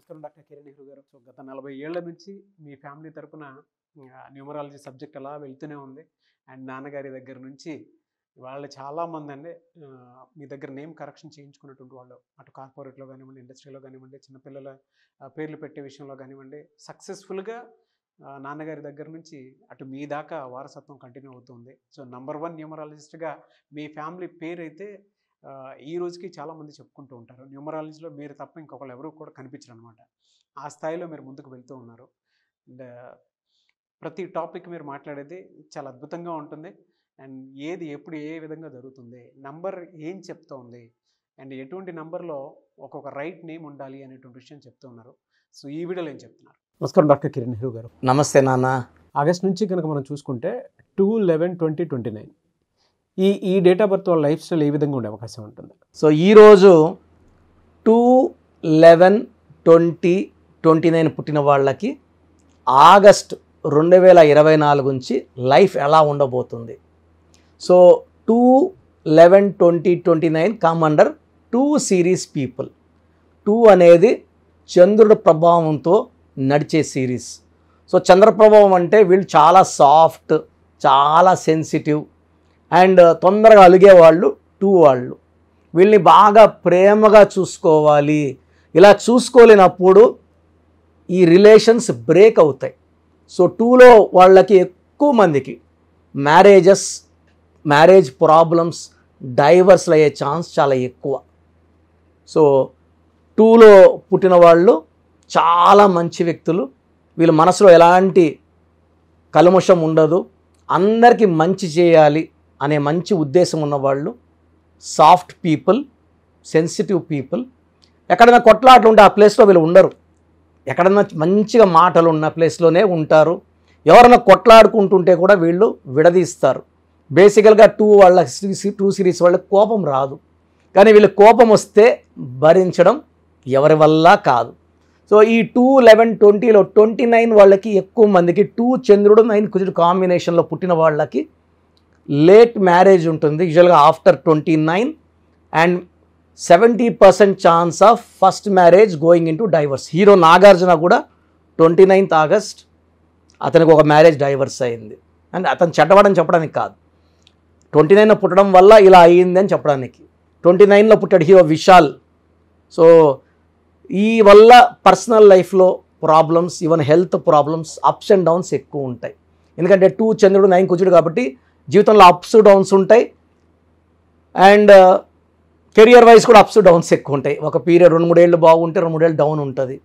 నమస్కారం డాక్టర్ కిరణ్ నెహ్రూ గారు. సో గత 40 ఏళ్ల నుంచి మీ ఫ్యామిలీ తరపున న్యూమరాలజీ సబ్జెక్ట్ అలా వెళ్తూనే ఉంది. అండ్ నాన్నగారి దగ్గర నుంచి వాళ్ళు చాలామంది అండి మీ దగ్గర నేమ్ కరెక్షన్ చేయించుకున్నటువంటి వాళ్ళు, అటు కార్పొరేట్లో కానివ్వండి, ఇండస్ట్రీలో కానివ్వండి, చిన్నపిల్లల పేర్లు పెట్టే విషయంలో కానివ్వండి, సక్సెస్ఫుల్గా నాన్నగారి దగ్గర నుంచి అటు మీ దాకా వారసత్వం కంటిన్యూ అవుతుంది. సో నంబర్ 1 న్యూమరాలజిస్ట్గా మీ ఫ్యామిలీ పేరు అయితే ఈ రోజుకి చాలామంది చెప్పుకుంటూ ఉంటారు. న్యూమరాలజీలో మీరు తప్ప ఇంకొకరు ఎవరు కూడా కనిపించరు అనమాట. ఆ స్థాయిలో మీరు ముందుకు వెళ్తూ ఉన్నారు. అండ్ ప్రతి టాపిక్ మీరు మాట్లాడేది చాలా అద్భుతంగా ఉంటుంది. అండ్ ఏది ఎప్పుడు ఏ విధంగా జరుగుతుంది, నంబర్ ఏం చెప్తోంది, అండ్ ఎటువంటి నంబర్లో ఒక్కొక్క రైట్ నేమ్ ఉండాలి అనేటువంటి విషయం చెప్తూ ఉన్నారు. సో ఈ వీడియోలో ఏం చెప్తున్నారు? నమస్కారం డాక్టర్ కిరణ్ నెహ్రూ గారు. నమస్తే నాన్న. ఆగస్ట్ నుంచి కనుక మనం చూసుకుంటే 2/11/2029 ఈ డేట్ ఆఫ్ బర్త్ వాళ్ళ లైఫ్ స్టైల్ ఏ విధంగా ఉండే అవకాశం ఉంటుంది? సో ఈరోజు 2/11/2029 పుట్టిన వాళ్ళకి ఆగస్ట్ 2024 నుంచి లైఫ్ ఎలా ఉండబోతుంది? So 2/11/2029 come under 2 series people. 2 అనేది చంద్రుడి ప్రభావంతో నడిచే సిరీస్. సో చంద్ర ప్రభావం అంటే వీళ్ళు చాలా సాఫ్ట్, చాలా సెన్సిటివ్ అండ్ తొందరగా అలిగేవాళ్ళు 2 వాళ్ళు. వీళ్ళని బాగా ప్రేమగా చూసుకోవాలి. ఇలా చూసుకోలేనప్పుడు ఈ రిలేషన్స్ బ్రేక్ అవుతాయి. సో 2లో వాళ్ళకి ఎక్కువ మందికి మ్యారేజ్ ప్రాబ్లమ్స్, డైవర్స్లు అయ్యే ఛాన్స్ చాలా ఎక్కువ. సో 2లో పుట్టిన వాళ్ళు చాలా మంచి వ్యక్తులు. వీళ్ళ మనసులో ఎలాంటి కల్మషం ఉండదు. అందరికీ మంచి చేయాలి అనే మంచి ఉద్దేశం ఉన్నవాళ్ళు, సాఫ్ట్ పీపుల్, సెన్సిటివ్ పీపుల్. ఎక్కడైనా కొట్లాటలు ఉంటే ఆ ప్లేస్లో వీళ్ళు ఉండరు. ఎక్కడైనా మంచిగా మాటలు ఉన్న ప్లేస్లోనే ఉంటారు. ఎవరైనా కొట్లాడుకుంటుంటే కూడా వీళ్ళు విడదీస్తారు. బేసికల్గా 2 సిరీస్ వాళ్ళకి కోపం రాదు. కానీ వీళ్ళు కోపం వస్తే భరించడం ఎవరి వల్ల కాదు. సో ఈ 2/11/20లో 29 వాళ్ళకి ఎక్కువ మందికి 2 చంద్రుడు 9 కుజుడు కాంబినేషన్లో పుట్టిన వాళ్ళకి లేట్ మ్యారేజ్ ఉంటుంది. యూజువల్గా after 29 and 70% chance of first marriage going in to divorce. Hero Nagarjuna కూడా 29th ఆగస్ట్ అతనికి ఒక మ్యారేజ్ డైవర్స్ అయింది. అండ్ అతను చెడ్డవాడని చెప్పడానికి కాదు, 29 పుట్టడం వల్ల ఇలా అయ్యింది అని చెప్పడానికి. 29లో పుట్టాడు హీరో విశాల్. సో ఈ వల్ల పర్సనల్ లైఫ్లో problems, even health problems, ups and downs ఎక్కువ ఉంటాయి. ఎందుకంటే 2 చంద్రుడు 9 కుజుడు కాబట్టి జీవితంలో అప్స్ డౌన్స్ ఉంటాయి. అండ్ కెరియర్ వైజ్ కూడా అప్స్ డౌన్స్ ఎక్కువ ఉంటాయి. ఒక పీరియడ్ 2-3 ఏళ్ళు బాగుంటే 2-3 ఏళ్ళు డౌన్ ఉంటుంది.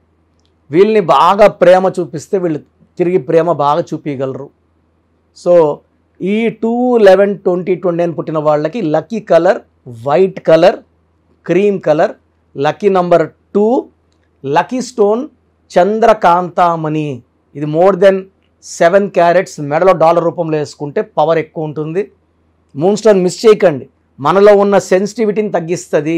వీళ్ళని బాగా ప్రేమ చూపిస్తే వీళ్ళు తిరిగి ప్రేమ బాగా చూపించగలరు. సో ఈ 2/11/2029 పుట్టిన వాళ్ళకి lucky colour white colour, cream colour, lucky number 2, lucky stone చంద్రకాంతామణి. ఇది మోర్ దెన్ 7 క్యారెట్స్ మెడలో డాలర్ రూపంలో వేసుకుంటే పవర్ ఎక్కువ ఉంటుంది. మూన్ స్టోన్ మిస్ చేయకండి. మనలో ఉన్న సెన్సిటివిటీని తగ్గిస్తుంది,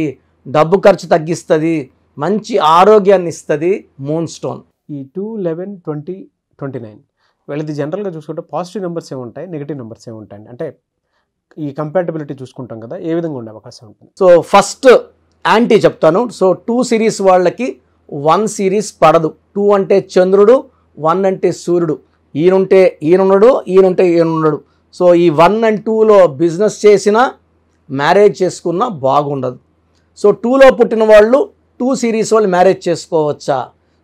డబ్బు ఖర్చు తగ్గిస్తుంది, మంచి ఆరోగ్యాన్ని ఇస్తుంది మూన్ స్టోన్. ఈ 2/11/2029 వీళ్ళది జనరల్గా చూసుకుంటే పాజిటివ్ నెంబర్స్ ఏముంటాయి, నెగిటివ్ నెంబర్స్ ఏముంటాయండి? అంటే ఈ కంపాటబిలిటీ చూసుకుంటాం కదా, ఏ విధంగా ఉండే అవకాశం ఉంటుంది? సో ఫస్ట్ యాంటీ చెప్తాను. సో 2 సిరీస్ వాళ్ళకి 1 సిరీస్ పడదు. 2 అంటే చంద్రుడు, 1 అంటే సూర్యుడు. ఈయనుంటే ఈయనున్నాడు, ఈయనుంటే ఈయనున్నాడు. సో ఈ 1 and 2లో బిజినెస్ చేసినా మ్యారేజ్ చేసుకున్నా బాగుండదు. సో 2లో పుట్టిన వాళ్ళు 2 సిరీస్ వాళ్ళు మ్యారేజ్ చేసుకోవచ్చా?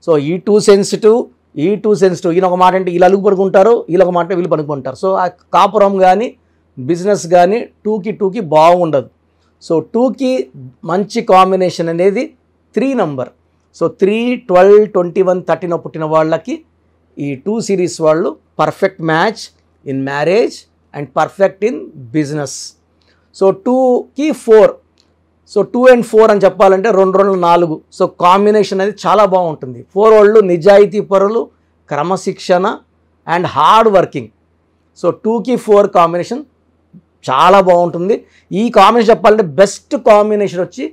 సో ఈ 2 సెన్సిటివ్, ఈ 2 సెన్సిటివ్. ఈయన ఒక మాట అంటే వీళ్ళు అలుగు పడుకుంటారు, వీళ్ళు ఒక మాట వీళ్ళు పడుకుంటారు. సో ఆ కాపురం కానీ బిజినెస్ కానీ 2కి బాగుండదు. సో 2కి మంచి కాంబినేషన్ అనేది 3 నంబర్. సో 3, 12, 21, 13 పుట్టిన వాళ్ళకి ఈ 2 సిరీస్ వాళ్ళు perfect match in marriage and perfect in business. So 2కి 4. సో 2 and 4 అని చెప్పాలంటే 2 4. సో కాంబినేషన్ అనేది చాలా బాగుంటుంది. 4 వాళ్ళు నిజాయితీ పరులు, క్రమశిక్షణ అండ్ హార్డ్ వర్కింగ్. సో 2కి 4 కాంబినేషన్ చాలా బాగుంటుంది. ఈ కాంబినేషన్ చెప్పాలంటే బెస్ట్ కాంబినేషన్ వచ్చి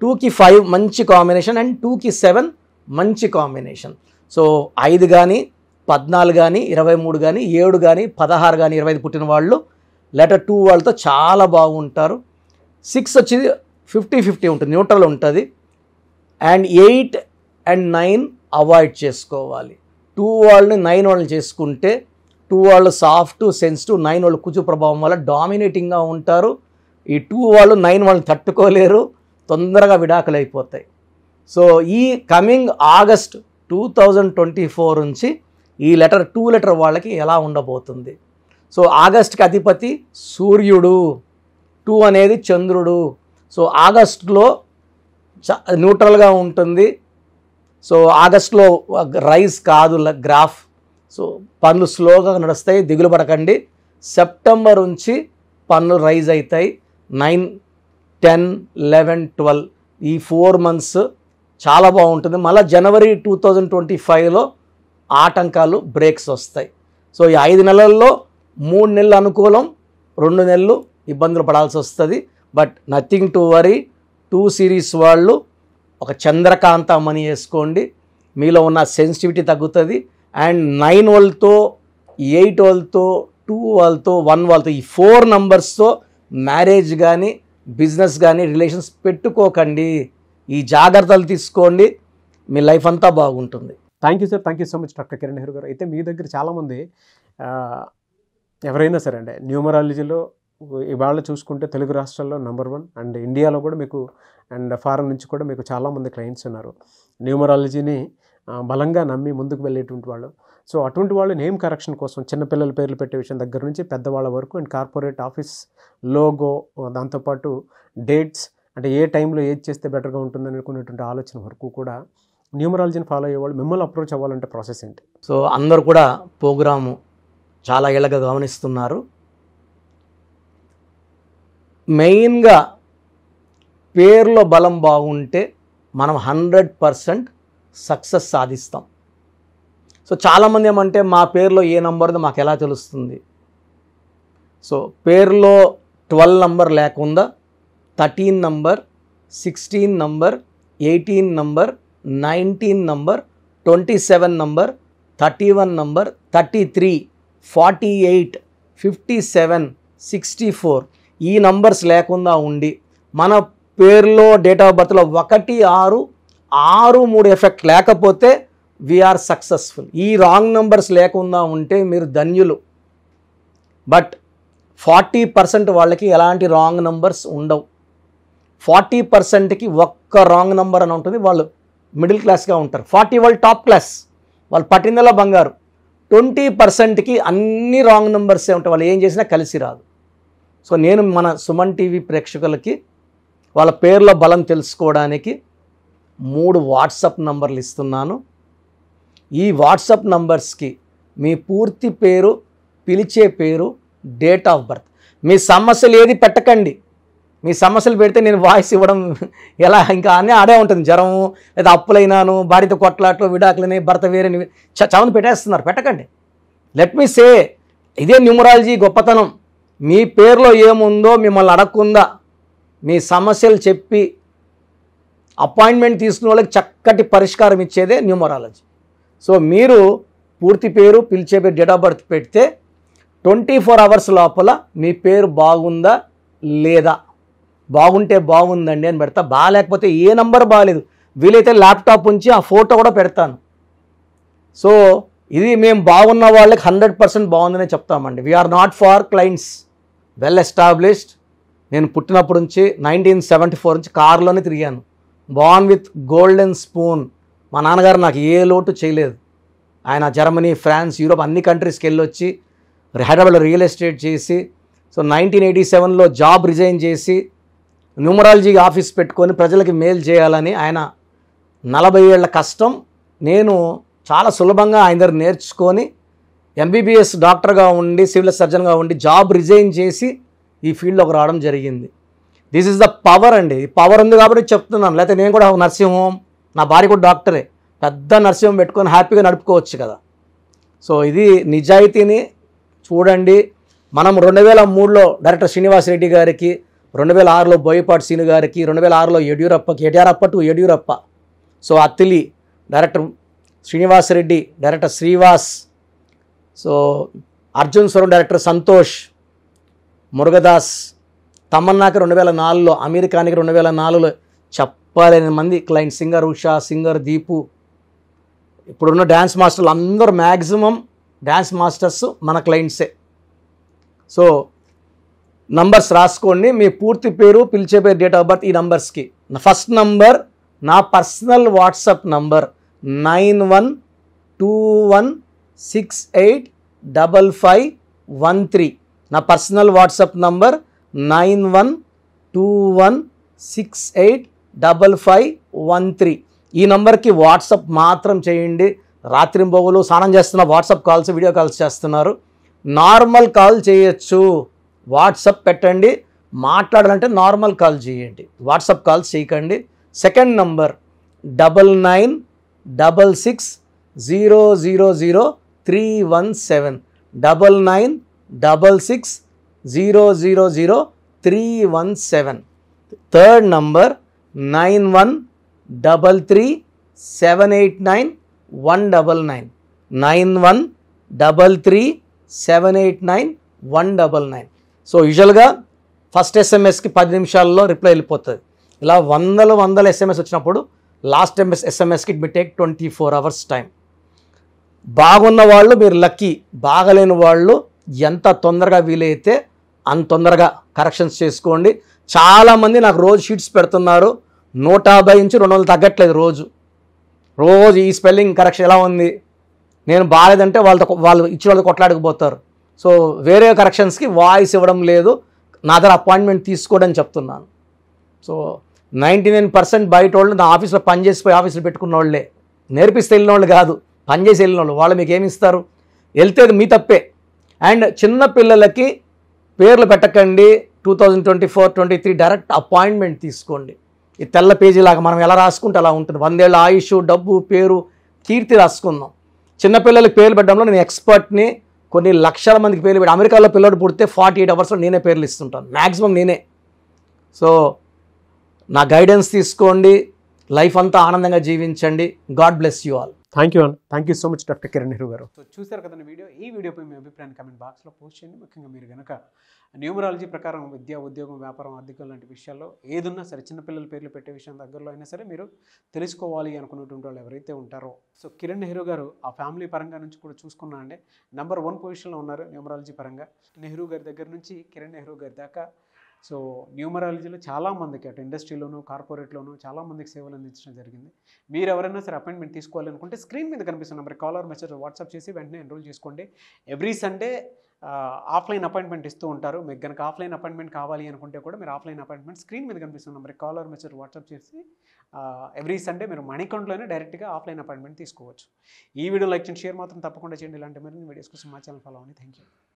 2కి 5 మంచి కాంబినేషన్ అండ్ 2కి 7 మంచి కాంబినేషన్. సో 5 కానీ 14 కానీ 23 కానీ 7 కానీ 16 కానీ 25 పుట్టిన వాళ్ళు లెటర్ 2 వాళ్ళతో చాలా బాగుంటారు. 6 వచ్చి 50-50 ఉంటుంది, న్యూట్రల్ ఉంటుంది. అండ్ 8 and 9 అవాయిడ్ చేసుకోవాలి. 2 వాళ్ళని 9 వాళ్ళని చేసుకుంటే 2 వాళ్ళు సాఫ్ట్ సెన్సిటివ్, 9 వాళ్ళు కుజు ప్రభావం వల్ల డామినేటింగ్గా ఉంటారు. ఈ 2 వాళ్ళు 9 వాళ్ళని తట్టుకోలేరు, తొందరగా విడాకులు అయిపోతాయి. సో ఈ కమింగ్ ఆగస్ట్ 2024 నుంచి ఈ 2 లెటర్ వాళ్ళకి ఎలా ఉండబోతుంది. సో ఆగస్ట్కి అధిపతి సూర్యుడు, 2 అనేది చంద్రుడు. సో ఆగస్టులో న్యూట్రల్గా ఉంటుంది. సో ఆగస్టులో రైజ్ కాదు గ్రాఫ్. సో పనులు స్లోగా నడుస్తాయి, దిగులు పడకండి. సెప్టెంబర్ నుంచి పనులు రైజ్ అవుతాయి. 9, 10, 11, 12 ఈ 4 months చాలా బాగుంటుంది. మళ్ళీ జనవరి 2025లో ఆటంకాలు బ్రేక్స్ వస్తాయి. సో ఈ 5 నెలల్లో 3 నెలలు అనుకూలం, 2 నెలలు ఇబ్బందులు పడాల్సి వస్తుంది. But nothing to worry. 2 series వాళ్ళు ఒక చంద్రకాంత మనీ వేసుకోండి, మీలో ఉన్న సెన్సిటివిటీ తగ్గుతుంది. అండ్ 9 వాళ్ళతో, 8 వాళ్ళతో, 2 వాళ్ళతో, 1 వాళ్ళతో ఈ 4 numbers మ్యారేజ్ కానీ బిజినెస్ కానీ రిలేషన్స్ పెట్టుకోకండి. ఈ జాగ్రత్తలు తీసుకోండి, మీ లైఫ్ అంతా బాగుంటుంది. Thank you sir, thank you so much doctor Kiran Nehru గారు. అయితే మీ దగ్గర చాలామంది ఎవరైనా సరే అండి న్యూమరాలజీలో ఇవాళ చూసుకుంటే తెలుగు రాష్ట్రాల్లో నెంబర్ 1 అండ్ ఇండియాలో కూడా మీకు అండ్ ఫారెన్ నుంచి కూడా మీకు చాలామంది క్లయింట్స్ ఉన్నారు న్యూమరాలజీని బలంగా నమ్మి ముందుకు వెళ్ళేటువంటి వాళ్ళు. సో అటువంటి వాళ్ళు నేమ్ కరెక్షన్ కోసం చిన్నపిల్లల పేర్లు పెట్టే విషయం దగ్గర నుంచి పెద్దవాళ్ళ వరకు అండ్ కార్పొరేట్ ఆఫీస్ లోగో, దాంతోపాటు డేట్స్, అంటే ఏ టైంలో ఏది చేస్తే బెటర్గా ఉంటుందని అనుకునేటువంటి ఆలోచన వరకు కూడా న్యూమరాలజీని ఫాలో అయ్యేవాళ్ళు మిమ్మల్ని అప్రోచ్ అవ్వాలంటే ప్రాసెస్ ఏంటి? సో అందరూ కూడా ప్రోగ్రాము చాలా ఏళ్ళగా గమనిస్తున్నారు. మెయిన్గా పేర్లో బలం బాగుంటే మనం 100% సక్సెస్ సాధిస్తాం. సో చాలామంది ఏమంటే మా పేరులో ఏ నంబర్ ఉందో మాకు ఎలా తెలుస్తుంది? సో పేరులో 12 నంబర్ లేకుండా 13 number, 16 number, 18 number, 19 number, 27 number, 31 number, 33, 48, 57, 64 ఈ నంబర్స్ లేకుండా ఉండి మన పేరులో డేట్ ఆఫ్ బర్త్లో 1, 6, 6, 3 ఎఫెక్ట్ లేకపోతే వీఆర్ సక్సెస్ఫుల్. ఈ రాంగ్ నంబర్స్ లేకుండా ఉంటే మీరు ధన్యులు. బట్ 40% వాళ్ళకి ఎలాంటి రాంగ్ నంబర్స్ ఉండవు. 40%కి ఒక్క రాంగ్ నంబర్ అని ఉంటుంది, వాళ్ళు మిడిల్ క్లాస్గా ఉంటారు. 40 వాళ్ళు టాప్ క్లాస్, వాళ్ళు పట్టిందల్లా బంగారు. 20%కి అన్ని రాంగ్ నంబర్సే ఉంటాయి, వాళ్ళు ఏం చేసినా కలిసి రాదు. సో నేను మన సుమన్ టీవీ ప్రేక్షకులకి వాళ్ళ పేర్లో బలం తెలుసుకోవడానికి 3 వాట్సాప్ నంబర్లు ఇస్తున్నాను. ఈ వాట్సాప్ నంబర్స్కి మీ పూర్తి పేరు, పిలిచే పేరు, డేట్ ఆఫ్ బర్త్, మీ సమస్యలు ఏది పెట్టకండి. మీ సమస్యలు పెడితే నేను వాయిస్ ఇవ్వడం ఎలా ఇంకా అన్నీ ఆడే ఉంటుంది. జ్వరము, లేదా అప్పులైనాను, భార్యతో కొట్లాట్లు, విడాకులని, భర్త వేరేని చాలామంది పెట్టేస్తున్నారు. పెట్టకండి. లెట్ మీ సే, ఇదే న్యూమరాలజీ గొప్పతనం. మీ పేరులో ఏముందో మిమ్మల్ని అడగకుండా మీ సమస్యలు చెప్పి అపాయింట్మెంట్ తీసుకునే వాళ్ళకి చక్కటి పరిష్కారం ఇచ్చేదే న్యూమరాలజీ. సో మీరు పూర్తి పేరు, పిలిచే పేరు, డేట్ ఆఫ్ బర్త్ పెడితే 24 hours లోపల మీ పేరు బాగుందా లేదా, బాగుంటే బాగుందండి అని పెడతా, బాగాలేకపోతే ఏ నంబర్ బాగాలేదు, వీలైతే ల్యాప్టాప్ ఉంచి ఆ ఫోటో కూడా పెడతాను. సో ఇది మేము బాగున్న వాళ్ళకి 100% బాగుందనే చెప్తామండి. We are not far clients, well established. నేను పుట్టినప్పటి నుంచి 1974 నుంచి కారులోనే తిరిగాను. Born with golden spoon. మా నాన్నగారు నాకు ఏ లోటు చేయలేదు. ఆయన జర్మనీ, ఫ్రాన్స్, యూరోప్ అన్ని కంట్రీస్కి వెళ్ళొచ్చి హైదరాబాద్లో రియల్ ఎస్టేట్ చేసి, సో 1987లో జాబ్ రిజైన్ చేసి న్యూమరాలజీ ఆఫీస్ పెట్టుకొని ప్రజలకి మేలు చేయాలని ఆయన 40 ఏళ్ల కష్టం నేను చాలా సులభంగా ఆయన దగ్గర నేర్చుకొని MBBS డాక్టర్గా ఉండి, సివిల్ సర్జన్గా ఉండి జాబ్ రిజైన్ చేసి ఈ ఫీల్డ్లోకి రావడం జరిగింది. దిస్ ఈజ్ ద పవర్ అండి. పవర్ ఉంది కాబట్టి చెప్తున్నాను. లేకపోతే నేను కూడా నర్సింగ్ హోమ్, నా భార్య కూడా డాక్టరే, పెద్ద నర్సింగ్ హోమ్ పెట్టుకొని హ్యాపీగా నడుపుకోవచ్చు కదా. సో ఇది నిజాయితీని చూడండి. మనం 2003లో డైరెక్టర్ శ్రీనివాస్ రెడ్డి గారికి, 2006లో బోయపాటి సీను గారికి, 2006లో Yediyurappa, so Attili director Srinivas Reddy, director Srivas, so Arjun స్వరం డైరెక్టర్ సంతోష్, మురుగదాస్, తమన్నాకి 2004లో, అమీర్ ఖాన్కి 2004లో చెప్పలేని మంది client, singer Usha, singer Deepu, ఇప్పుడున్న డ్యాన్స్ మాస్టర్లు అందరూ మ్యాక్సిమం డ్యాన్స్ మాస్టర్స్ మన క్లయింట్సే. సో నంబర్స్ రాసుకోండి, మీ పూర్తి పేరు, పిలిచే పేరు, డేట్ ఆఫ్ బర్త్ ఈ నంబర్స్కి. ఫస్ట్ నంబర్ నా పర్సనల్ వాట్సాప్ నంబర్ 9121685513. నా పర్సనల్ వాట్సాప్ నంబర్ 9121685513. ఈ నంబర్కి వాట్సాప్ మాత్రం చేయండి. రాత్రింబొగలు స్నానం చేస్తున్న వాట్సాప్ కాల్స్, వీడియో కాల్స్ చేస్తున్నారు. నార్మల్ కాల్ చేయొచ్చు, వాట్సాప్ పెట్టండి. మాట్లాడాలంటే నార్మల్ కాల్ చేయండి, వాట్సాప్ కాల్స్ చేయకండి. Second number 9966000317, 9966000317. Third number 9133789199, 9133789199. So యూజువల్గా ఫస్ట్ ఎస్ఎంఎస్కి 10 నిమిషాల్లో రిప్లై వెళ్ళిపోతుంది. ఇలా వందల ఎస్ఎంఎస్ వచ్చినప్పుడు లాస్ట్ ఎస్ఎంఎస్కి it may take 24 hours time. బాగున్న వాళ్ళు మీరు లక్కీ, బాగలేని వాళ్ళు ఎంత తొందరగా వీలైతే అంత తొందరగా కరెక్షన్స్ చేసుకోండి. చాలామంది నాకు రోజు షీట్స్ పెడుతున్నారు, 150 నుంచి 200 తగ్గట్లేదు రోజు. ఈ స్పెల్లింగ్ కరెక్షన్ ఎలా ఉంది, నేను బాగాలేదంటే వాళ్ళు ఇచ్చిన వాళ్ళు కొట్లాడకపోతారు. సో వేరే కరెక్షన్స్కి వాయిస్ ఇవ్వడం లేదు, నా దగ్గర అపాయింట్మెంట్ తీసుకోవడం చెప్తున్నాను. సో 99% బయట వాళ్ళు నా ఆఫీస్లో పనిచేసిపోయి ఆఫీసులో పెట్టుకున్న వాళ్ళే, నేర్పిస్తే వెళ్ళిన వాళ్ళు కాదు, పనిచేసి వెళ్ళిన వాళ్ళు. వాళ్ళు మీకు ఏమి ఇస్తారు, వెళ్తే మీ తప్పే. అండ్ చిన్న పిల్లలకి పేర్లు పెట్టకండి. 2024-23 డైరెక్ట్ అపాయింట్మెంట్ తీసుకోండి. ఈ తెల్ల పేజీలాగా మనం ఎలా రాసుకుంటే అలా ఉంటుంది. 100 ఏళ్ళ ఆయుష్, డబ్బు, పేరు, కీర్తి రాసుకుందాం. చిన్నపిల్లలకి పేర్లు పెట్టడంలో నేను ఎక్స్పర్ట్ని. కొన్ని లక్షల మందికి పేర్లు పెట్టి, అమెరికాలో పిల్లడు పుడితే 48 hours నేనే పేర్లు ఇస్తుంటాను, మ్యాక్సిమం నేనే. సో నా గైడెన్స్ తీసుకోండి, లైఫ్ అంతా ఆనందంగా జీవించండి. God bless you all. Thank you so much doctor Kiran Nehru గారు. సో చూసారు కదండి వీడియో. ఈ వీడియోపై మీ అభిప్రాయాన్ని కామెంట్ బాక్స్లో పోస్ట్ చేయండి. ముఖ్యంగా మీరు కనుక న్యూమరాలజీ ప్రకారం విద్య, ఉద్యోగం, వ్యాపారం, ఆర్థికం లాంటి విషయాల్లో ఏదున్నా సరే, చిన్నపిల్లల పేర్లు పెట్టే విషయం దగ్గరలో అయినా సరే మీరు తెలుసుకోవాలి అనుకున్నటువంటి వాళ్ళు ఎవరైతే ఉంటారో, సో కిరణ్ నెహ్రూ గారు ఆ ఫ్యామిలీ పరంగా నుంచి కూడా చూసుకున్నా అండి నెంబర్ 1 పొజిషన్లో ఉన్నారు న్యూమరాలజీ పరంగా. నెహ్రూ గారి దగ్గర నుంచి కిరణ్ నెహ్రూ గారి దాకా సో న్యూమరాలజీలో చాలామందికి అటు ఇండస్ట్రీలోను, కార్పొరేట్లోను చాలామందికి సేవలు అందించడం జరిగింది. మీరు ఎవరైనా సరే అపాయింట్మెంట్ తీసుకోవాలనుకుంటే స్క్రీన్ మీద కనిపిస్తున్న నెంబర్ కాలర్ మెసేజ్ వాట్సాప్ చేసి వెంటనే ఎన్రోల్ చేసుకోండి. ఎవ్రీ సండే ఆఫ్లైన్ అపాయింట్మెంట్ ఇస్తూ ఉంటారు. మీకు కనుక ఆఫ్లైన్ అపాయింట్మెంట్ కావాలి అనుకుంటే కూడా మీరు ఆఫ్లైన్ అపాయింట్మెంట్ స్క్రీన్ మీద కనిపిస్తున్న నెంబర్ కాలర్ మెసేజ్ వాట్సాప్ చేసి ఎవ్రీ సండే మీరు మనీ అకౌంట్లోనే డైరెక్ట్గా ఆఫ్లైన్ అపాయింట్మెంట్ తీసుకోవచ్చు. ఈ వీడియో లైక్ చేయండి, షేర్ మాత్రం తప్పకుండా చేయండి. ఇలాంటి మరిన్ని వీడియోస్ కోసం మా ఛానల్ ఫాలో అవ్వండి. Thank you.